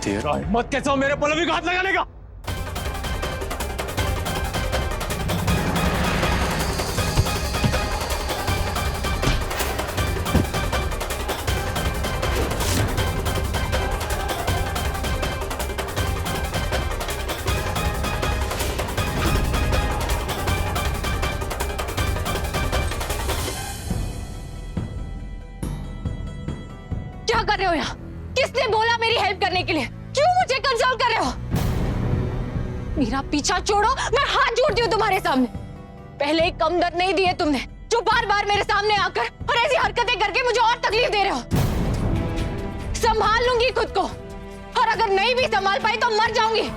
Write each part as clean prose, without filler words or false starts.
तेरा हिम्मत कैसा हो मेरे पल्लवी को हाथ लगाने का? क्या कर रहे हो यहाँ? किसने बोला मेरी हेल्प करने के लिए? क्यों मुझे कंसोल कर रहे हो? मेरा पीछा छोड़ो, मैं हाथ जोड़ती हूँ तुम्हारे सामने। पहले एक कम दर्द नहीं दिए तुमने, जो बार बार मेरे सामने आकर और ऐसी हरकतें करके मुझे और तकलीफ दे रहे हो। संभाल लूंगी खुद को, और अगर नहीं भी संभाल पाई तो मर जाऊंगी,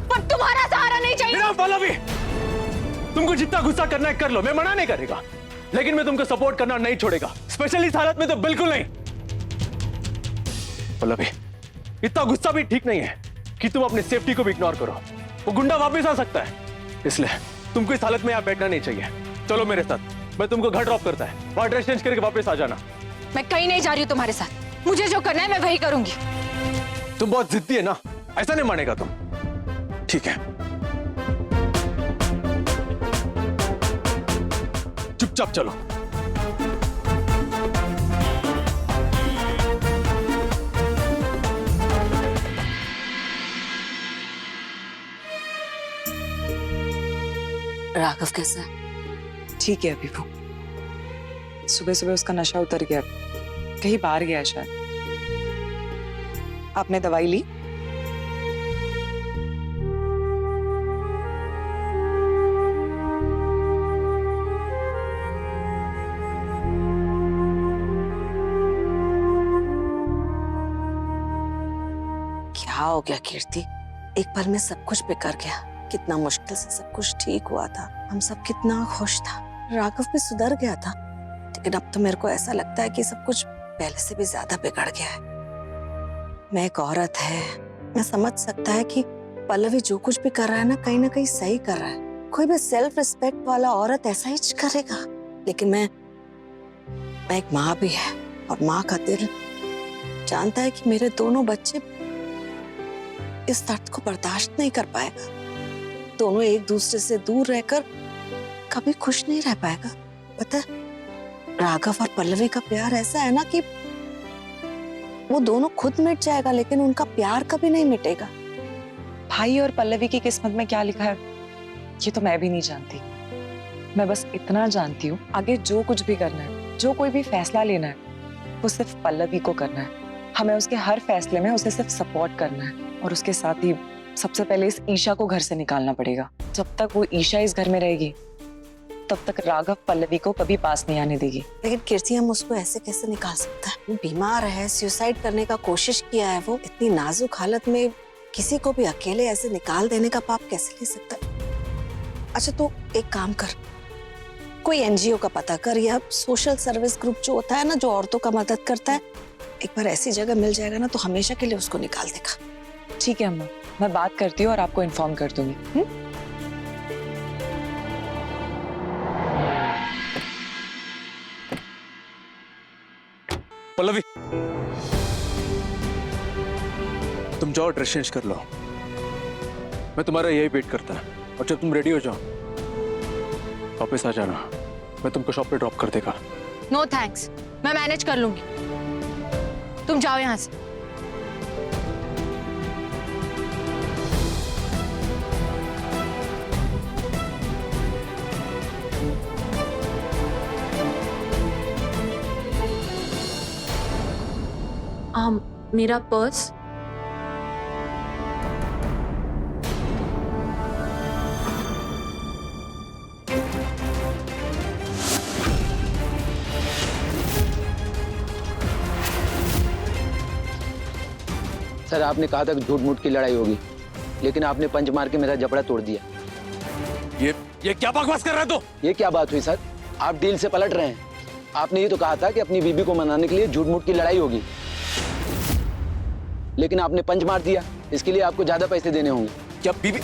पर तुम्हारा सहारा नहीं चाहिए। पल्लवी, तुमको जितना गुस्सा करना है कर लो, मैं मना नहीं करेगा, लेकिन मैं तुमको सपोर्ट करना नहीं छोड़ेगा, स्पेशली इस हालत में तो बिल्कुल नहीं। पल्लवी, इतना गुस्सा भी ठीक नहीं है कि तुम अपनी सेफ्टी को भी इग्नोर करो। वो गुंडा वापस आ सकता है, इसलिए तुमको इस हालत में यहाँ बैठना नहीं चाहिए। चलो मेरे साथ, मैं तुमको घर ड्रॉप करता है, वहां ड्रेस चेंज करके वापस आ जाना। मैं कहीं नहीं जा रही हूँ तुम्हारे साथ, मुझे जो करना है मैं वही करूंगी। तुम बहुत जिद्दी है ना, ऐसा नहीं मानेगा तुम। ठीक है, चुपचाप चलो। राघव कैसा है? ठीक है अभी वो। सुबह सुबह उसका नशा उतर गया, कहीं बाहर गया शायद। आपने दवाई ली? क्या हो गया कीर्ति? एक पल में सब कुछ बिखर गया। कितना मुश्किल से सब कुछ ठीक हुआ था, हम सब कितना खुश था, राघव भी सुधर गया था, लेकिन अब तो मेरे को ऐसा लगता है कि सब कुछ पहले से भी ज्यादा बिगड़ गया है। मैं एक औरत है, मैं समझ सकता है कि पल्लवी जो कुछ भी कर रहा है ना कहीं सही कर रहा है। कोई भी सेल्फ रिस्पेक्ट वाला औरत ऐसा ही करेगा, लेकिन मैं एक माँ भी है, और माँ का दिल जानता है कि मेरे दोनों बच्चे इस दर्द को बर्दाश्त नहीं कर पाएगा। दोनों एक दूसरे से दूर रहकर कभी खुश नहीं रह पाएगा। पता है, राघव और पल्लवी का प्यार ऐसा है ना कि वो दोनों खुद मिट जाएगा, लेकिन उनका प्यार कभी नहीं मिटेगा। भाई और पल्लवी की किस्मत में क्या लिखा है ये तो मैं भी नहीं जानती। मैं बस इतना जानती हूँ, आगे जो कुछ भी करना है, जो कोई भी फैसला लेना है, वो सिर्फ पल्लवी को करना है। हमें उसके हर फैसले में उसे सिर्फ सपोर्ट करना है, और उसके साथ ही सबसे पहले इस ईशा को घर से निकालना पड़ेगा। जब तक वो ईशा इस घर में रहेगी, तब तक राघव पल्लवी को कभी पास नहीं आने देगी। लेकिन कीर्ति, हम उसको ऐसे कैसे निकाल सकते हैं? वो बीमार है, सुसाइड करने का कोशिश किया है। वो इतनी नाजुक हालत में किसी को भी अकेले ऐसे निकाल देने का पाप कैसे ले सकता है? अच्छा, तो एक काम कर, कोई एनजीओ का पता कर, या सोशल सर्विस ग्रुप जो होता है ना, जो औरतों का मदद करता है, एक बार ऐसी जगह मिल जाएगा ना तो हमेशा के लिए उसको निकाल देगा। ठीक है अम्मा, मैं बात करती हूँ और आपको इन्फॉर्म कर दूंगी। पल्लवी, तुम जाओ, ड्रेस चेंज कर लो, मैं तुम्हारा यही वेट करता है, और जब तुम रेडी हो जाओ वापस आ जाना, मैं तुमको शॉप पे ड्रॉप कर देगा। नो थैंक्स, मैं मैनेज कर लूंगी, तुम जाओ यहाँ से। मेरा पर्स। सर, आपने कहा था कि झूठ मूठ की लड़ाई होगी, लेकिन आपने पंच मार के मेरा जबड़ा तोड़ दिया। ये क्या बकवास कर रहा है तू? ये क्या बात हुई सर? आप डील से पलट रहे हैं। आपने ये तो कहा था कि अपनी बीबी को मनाने के लिए झूठ मूठ की लड़ाई होगी, लेकिन आपने पंच मार दिया। इसके लिए आपको ज्यादा पैसे देने होंगे। क्या बीबी?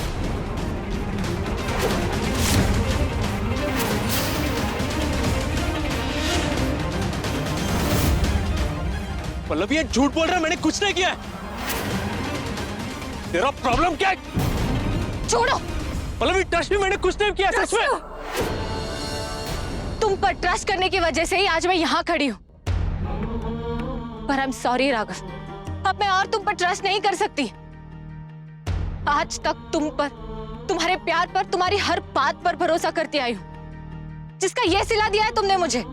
पल्लवी, ये झूठ बोल रहा है, मैंने कुछ नहीं किया है। तेरा प्रॉब्लम क्या है? छोड़ो। पल्लवी ट्रस्ट भी मैंने कुछ नहीं किया सच में। तुम पर ट्रस्ट करने की वजह से ही आज मैं यहाँ खड़ी हूँ। पर आई एम सॉरी राघव, अब मैं और तुम पर ट्रस्ट नहीं कर सकती। आज तक तुम पर, तुम्हारे प्यार पर, तुम्हारी हर बात पर भरोसा करती आई हूँ, जिसका ये सिला दिया है तुमने मुझे।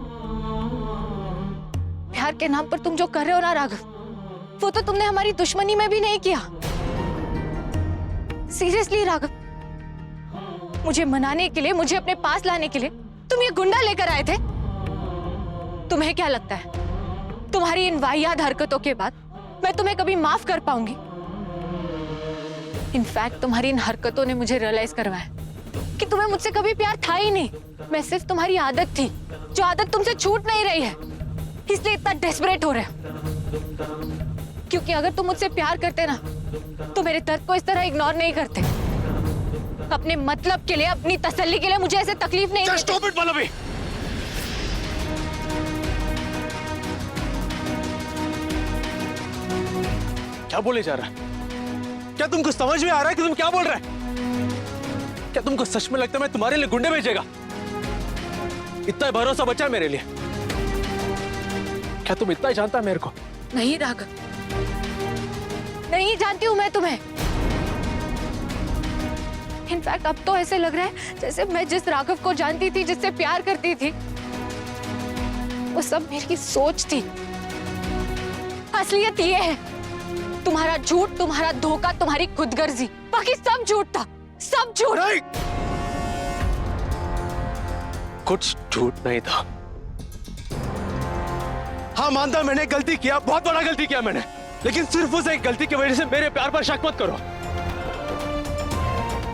प्यार के नाम पर तुम जो कर रहे हो ना राघव, वो तो तुमने हमारी दुश्मनी में भी नहीं किया। सीरियसली राघव, मुझे मनाने के लिए, मुझे अपने पास लाने के लिए तुम ये गुंडा लेकर आए थे। तुम्हें क्या लगता है तुम्हारी इन वाहियात हरकतों के बाद मैं तुम्हें कभी माफ कर पाऊंगी? इनफैक्ट तुम्हारी इन हरकतों ने मुझे रियलाइज करवाया कि तुम्हें मुझसे कभी प्यार था ही नहीं। मैं सिर्फ तुम्हारी आदत थी, जो आदत तुमसे छूट नहीं रही है, इसलिए इतना डेस्परेट हो रहे हो। क्योंकि अगर तुम मुझसे प्यार करते ना तो मेरे दर्द को इस तरह इग्नोर नहीं करते। अपने मतलब के लिए, अपनी तसल्ली के लिए मुझे ऐसे तकलीफ नहीं देते। Stop it Pallavi. क्या बोले जा रहा है? क्या तुमको समझ में आ रहा है कि तुम क्या बोल रहे हैं? क्या तुमको सच में लगता है मैं तुम्हारे लिए गुंडे भेजेगा? इतना भरोसा बचा मेरे लिए? क्या तुम इतना ही जानता है मेरे को? नहीं राघव, नहीं जानती हूं मैं तुम्हें। इनफैक्ट अब तो ऐसे लग रहा है जैसे मैं जिस राघव को जानती थी, जिससे प्यार करती थी, वो सब मेरी सोच थी। असलियत ये है तुम्हारा झूठ, तुम्हारा धोखा, तुम्हारी खुदगर्जी, बाकी सब झूठ था, सब झूठ। नहीं, कुछ झूठ नहीं था। हाँ मानता मैंने गलती किया, बहुत बड़ा गलती किया मैंने, लेकिन सिर्फ उस एक गलती की वजह से मेरे प्यार पर शक मत करो।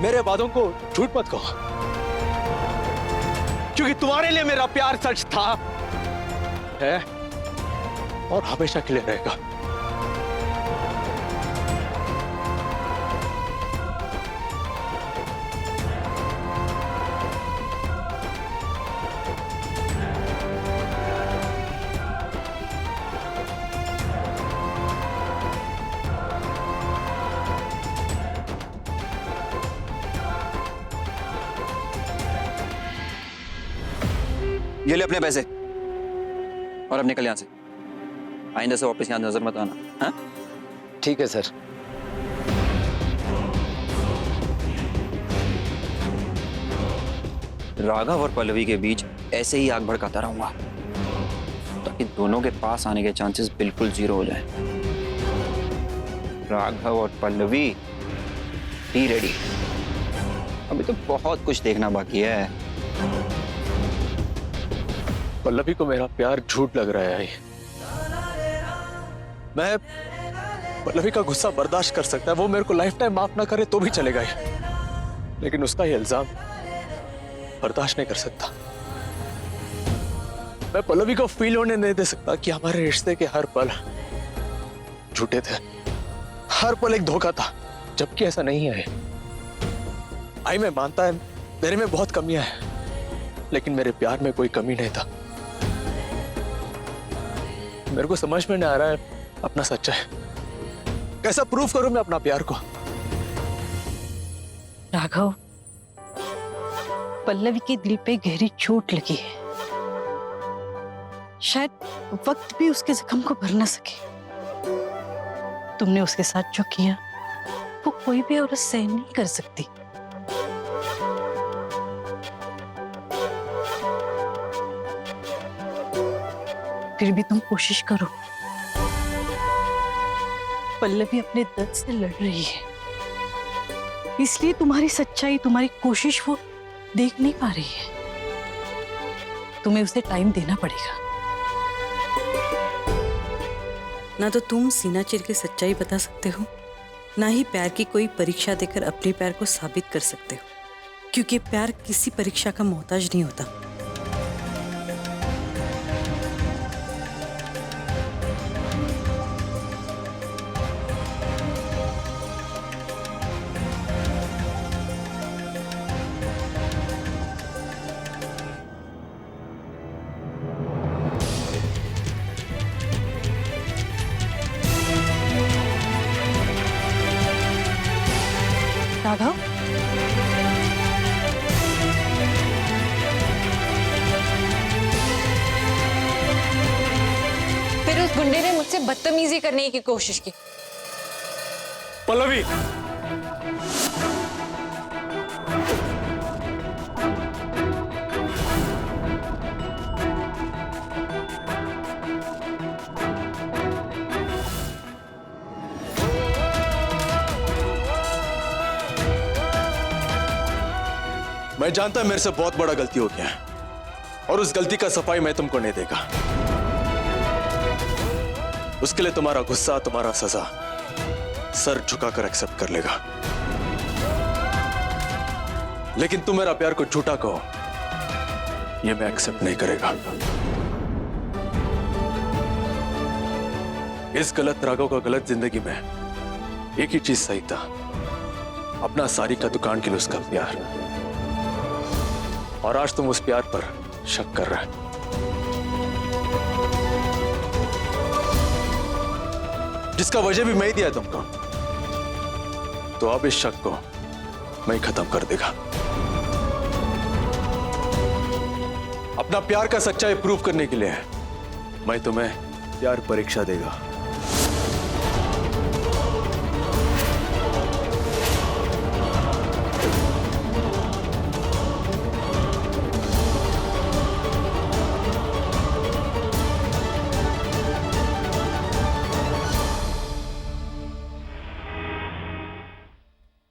मेरे वादों को झूठ मत कहो, क्योंकि तुम्हारे लिए मेरा प्यार सच था, है और हमेशा के लिए रहेगा। ये ले अपने पैसे और अब निकल यहाँ से। आइंदा से वापस यहाँ नजर मत आना। हाँ? ठीक है सर। राघव और पल्लवी के बीच ऐसे ही आग भड़काता रहूंगा ताकि दोनों के पास आने के चांसेस बिल्कुल जीरो हो जाए। राघव और पल्लवी, बी रेडी। अभी तो बहुत कुछ देखना बाकी है। पल्लवी को मेरा प्यार झूठ लग रहा है। मैं पल्लवी का गुस्सा बर्दाश्त कर सकता है, वो मेरे को लाइफ टाइम माफ ना करे तो भी चलेगा ही, लेकिन उसका ये इल्जाम बर्दाश्त नहीं कर सकता। मैं पल्लवी को फील होने नहीं दे सकता कि हमारे रिश्ते के हर पल झूठे थे, हर पल एक धोखा था, जबकि ऐसा नहीं है। आई मैं मानता है मेरे में बहुत कमियां हैं, लेकिन मेरे प्यार में कोई कमी नहीं था। मेरे को समझ में नहीं आ रहा है अपना सच्चा है, कैसा प्रूफ करूं मैं अपना प्यार को? राघव, पल्लवी के दिल पे गहरी चोट लगी है। शायद वक्त भी उसके जख्म को भर ना सके। तुमने उसके साथ जो किया वो कोई भी औरत सहन नहीं कर सकती। फिर भी तुम कोशिश करो। पल्लवी अपने दर्द से लड़ रही है, इसलिए तुम्हारी सच्चाई, तुम्हारी कोशिश वो देख नहीं पा रही है। तुम्हें उसे टाइम देना पड़ेगा। ना तो तुम सीना चिर के सच्चाई बता सकते हो, ना ही प्यार की कोई परीक्षा देकर अपने प्यार को साबित कर सकते हो, क्योंकि प्यार किसी परीक्षा का मोहताज नहीं होता। बेइज्जती करने की कोशिश की। पल्लवी, मैं जानता मेरे से बहुत बड़ा गलती हो गया है और उस गलती का सफाई मैं तुमको नहीं देगा। उसके लिए तुम्हारा गुस्सा, तुम्हारा सजा सर झुकाकर एक्सेप्ट कर लेगा। लेकिन तुम मेरा प्यार को झूठा कहो, यह मैं एक्सेप्ट नहीं करेगा। इस गलत राघव का गलत जिंदगी में एक ही चीज सही था, अपना सारी का दुकान के लिए उसका प्यार। और आज तुम उस प्यार पर शक कर रहे हो। जिसका वजह भी मैं ही दिया तुमको, तो अब इस शक को मैं ही खत्म कर देगा। अपना प्यार का सच्चाई प्रूव करने के लिए मैं तुम्हें प्यार परीक्षा देगा।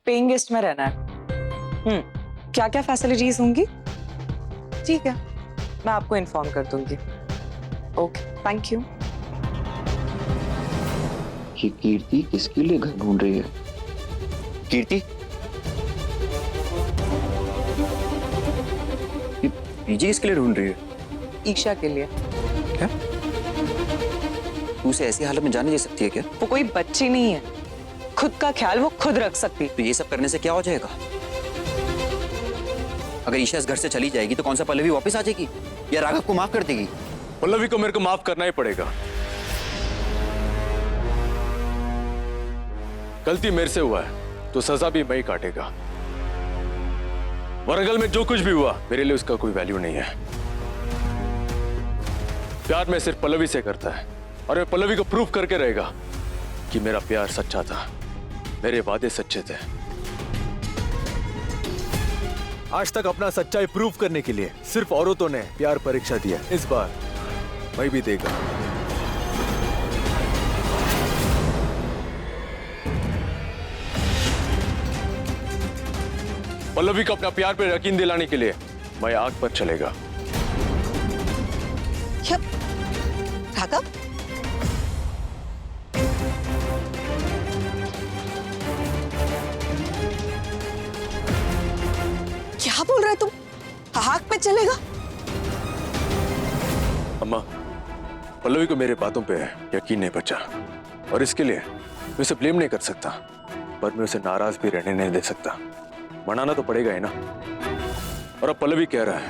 पेइंग गेस्ट में रहना है। क्या क्या फैसिलिटीज होंगी? ठीक है, मैं आपको इन्फॉर्म कर दूंगी। Okay, thank you. ये कीर्ति किसके लिए घर ढूंढ रही है? कीर्ति, ये पीजी किसके लिए ढूंढ रही है? ईशा के लिए। क्या तू उसे ऐसी हालत में जाने दे सकती है क्या? वो कोई बच्ची नहीं है, खुद का ख्याल वो खुद रख सकती। तो ये सब करने से क्या हो जाएगा? अगर ईशा इस घर से चली जाएगी तो कौन सा पल्लवी वापस आ जाएगी या राघव को माफ कर देगी? पल्लवी को मेरे को माफ करना ही पड़ेगा। गलती मेरे से हुआ है तो सजा भी मैं ही काटेगा। वरंगल में जो कुछ भी हुआ मेरे लिए उसका कोई वैल्यू नहीं है। प्यार में सिर्फ पल्लवी से करता है और मैं पल्लवी को प्रूफ करके रहेगा कि मेरा प्यार सच्चा था, मेरे वादे सच्चे थे। आज तक अपना सच्चाई प्रूफ करने के लिए सिर्फ औरतों ने प्यार परीक्षा दिया, इस बार मैं भी देगा। पल्लवी को अपना प्यार पर यकीन दिलाने के लिए मैं आग पर चलेगा। राघव, क्या बोल रहे तुम? आग पे चलेगा? अम्मा, पल्लवी को मेरे बातों पे यकीन नहीं बचा और इसके लिए मैं उसे ब्लेम नहीं कर सकता, पर मैं उसे नाराज भी रहने नहीं दे सकता। मनाना तो पड़ेगा ही ना। और अब पल्लवी कह रहा है,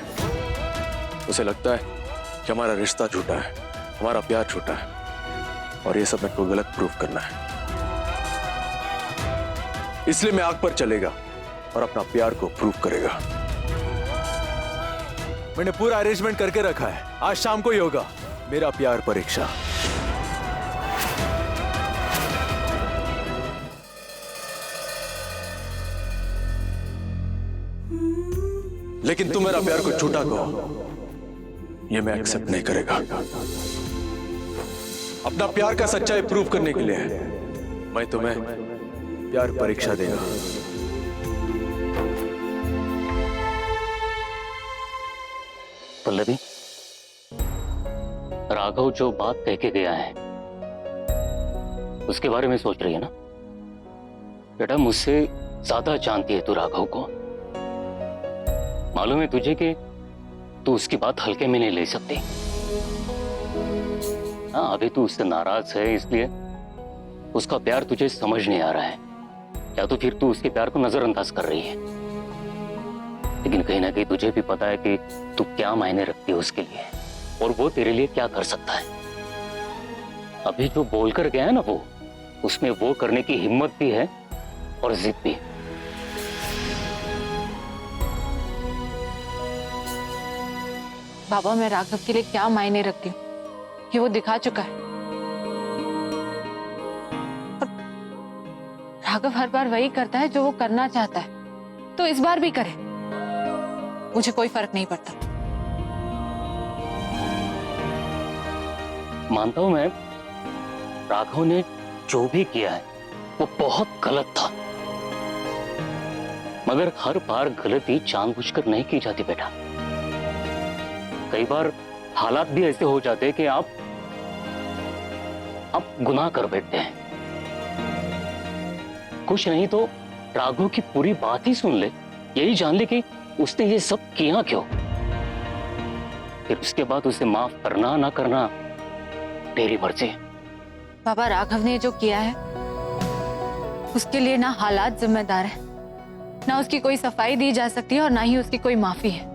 उसे लगता है कि हमारा रिश्ता झूठा है, हमारा प्यार झूठा है और ये सब मेरे को गलत प्रूफ करना है। इसलिए मैं आग पर चलेगा और अपना प्यार को प्रूफ करेगा। मैंने पूरा अरेंजमेंट करके रखा है, आज शाम को ही होगा मेरा प्यार परीक्षा। लेकिन तुम मेरा प्यार को झूठा कहो, ये मैं एक्सेप्ट नहीं करेगा। अपना प्यार का सच्चाई प्रूफ करने के लिए मैं तुम्हें प्यार परीक्षा देगा। पल्लवी, राघव जो बात कह के गया है उसके बारे में सोच रही है ना? बेटा, मुझसे ज्यादा जानती है तू राघव को। मालूम है तुझे कि तू उसकी बात हल्के में नहीं ले सकती। हाँ, अभी तू उससे नाराज है इसलिए उसका प्यार तुझे समझ नहीं आ रहा है, या तो फिर तू उसके प्यार को नजरअंदाज कर रही है। लेकिन कहीं ना कहीं तुझे भी पता है कि तू क्या मायने रखती है उसके लिए और वो तेरे लिए क्या कर सकता है। अभी जो बोलकर गया है ना, वो उसमें वो करने की हिम्मत भी है और जिद भी। बाबा, मैं राघव के लिए क्या मायने रखती हूँ ये वो दिखा चुका है। राघव हर बार वही करता है जो वो करना चाहता है, तो इस बार भी करे, मुझे कोई फर्क नहीं पड़ता। मानता हूं मैं, राघव ने जो भी किया है वो बहुत गलत था, मगर हर बार गलती जानबूझकर नहीं की जाती बेटा। कई बार हालात भी ऐसे हो जाते हैं कि आप गुनाह कर बैठते हैं। कुछ नहीं तो राघव की पूरी बात ही सुन ले, यही जान ले कि उसने ये सब किया क्यों। फिर उसके बाद उसे माफ करना ना करना तेरी मर्जी। बाबा, राघव ने जो किया है उसके लिए ना हालात जिम्मेदार है, ना उसकी कोई सफाई दी जा सकती है और ना ही उसकी कोई माफी है।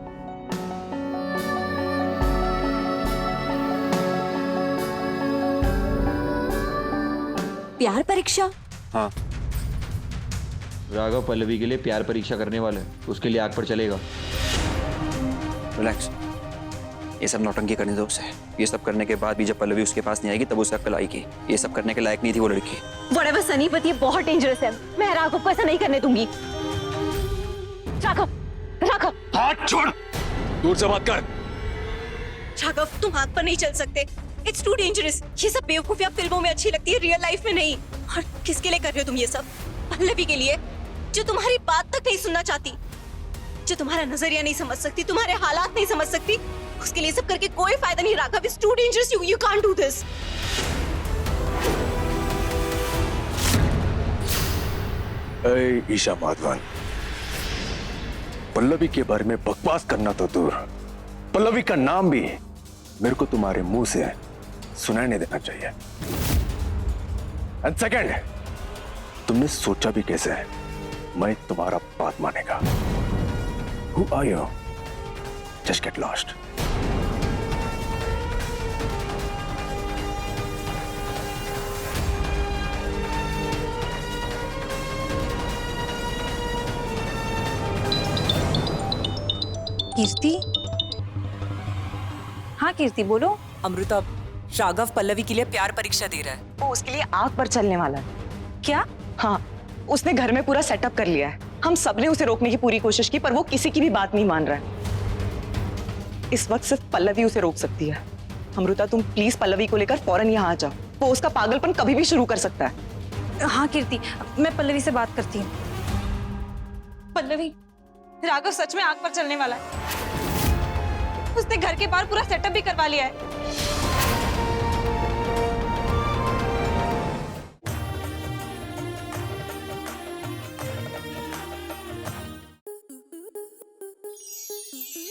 प्यार परीक्षा? हाँ, राघव पल्लवी के लिए प्यार परीक्षा करने वाला है, उसके लिए आग पर चलेगा। रिलैक्स, ये सब नौटंकी करने दो उसे। ये सब करने के बाद भी जब पल्लवी उसके पास नहीं आएगी तब उसे अक्ल आएगी। ये सब करने के लायक नहीं थी वो लड़की। व्हाटएवर सनी, बट ये बहुत डेंजरस है। मैं राघव को ऐसा नहीं करने दूंगी। राघव, राघव, हाथ छोड़, दूर से बात कर। राघव, तुम आग पर नहीं चल सकते। It's too dangerous. ये सब बेवकूफियां फिल्मों में अच्छी लगती है, रियल लाइफ में नहीं। और किसके लिए कर रहे हो तुम ये सब? पल्लवी के लिए, जो तुम्हारी बात तक नहीं सुनना चाहती, जो तुम्हारा नजरिया नहीं समझ सकती, तुम्हारे हालात नहीं समझ सकती। उसके लिए सब करके कोई फायदा नहीं। Raghav, it's too dangerous. You can't do this. Isha Madhavan, Pallavi के बारे में बकवास करना तो दूर, पल्लवी का नाम भी मेरे को तुम्हारे मुंह से सुनाई नहीं देना चाहिए। एंड सेकंड, तुमने सोचा भी कैसे है मैं तुम्हारा बात मानेगा? Who are you? Just get lost. कीर्ति? हाँ कीर्ति, बोलो। अमृता, राघव पल्लवी के लिए प्यार परीक्षा दे रहा है। वो उसके लिए आग पर चलने वाला है। क्या? हाँ, उसने घर में पूरा सेटअप कर लिया है। हम सबने उसे रोकने की पूरी कोशिश की पर वो किसी की भी बात नहीं मान रहा है। इस वक्त सिर्फ पल्लवी उसे रोक सकती है। अमृता, तुम प्लीज पल्लवी को लेकर फौरन यहाँ आ जाओ। वो उसका पागलपन कभी भी शुरू कर सकता है। हाँ कीर्ति, मैं पल्लवी से बात करती हूँ। पल्लवी, राघव सच में आग पर चलने वाला है। उसने घर के बाहर पूरा सेटअप भी करवा लिया है।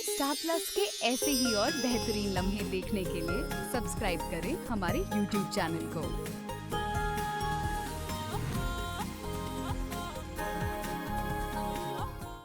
स्टार प्लस के ऐसे ही और बेहतरीन लम्हे देखने के लिए सब्सक्राइब करें हमारे YouTube चैनल को।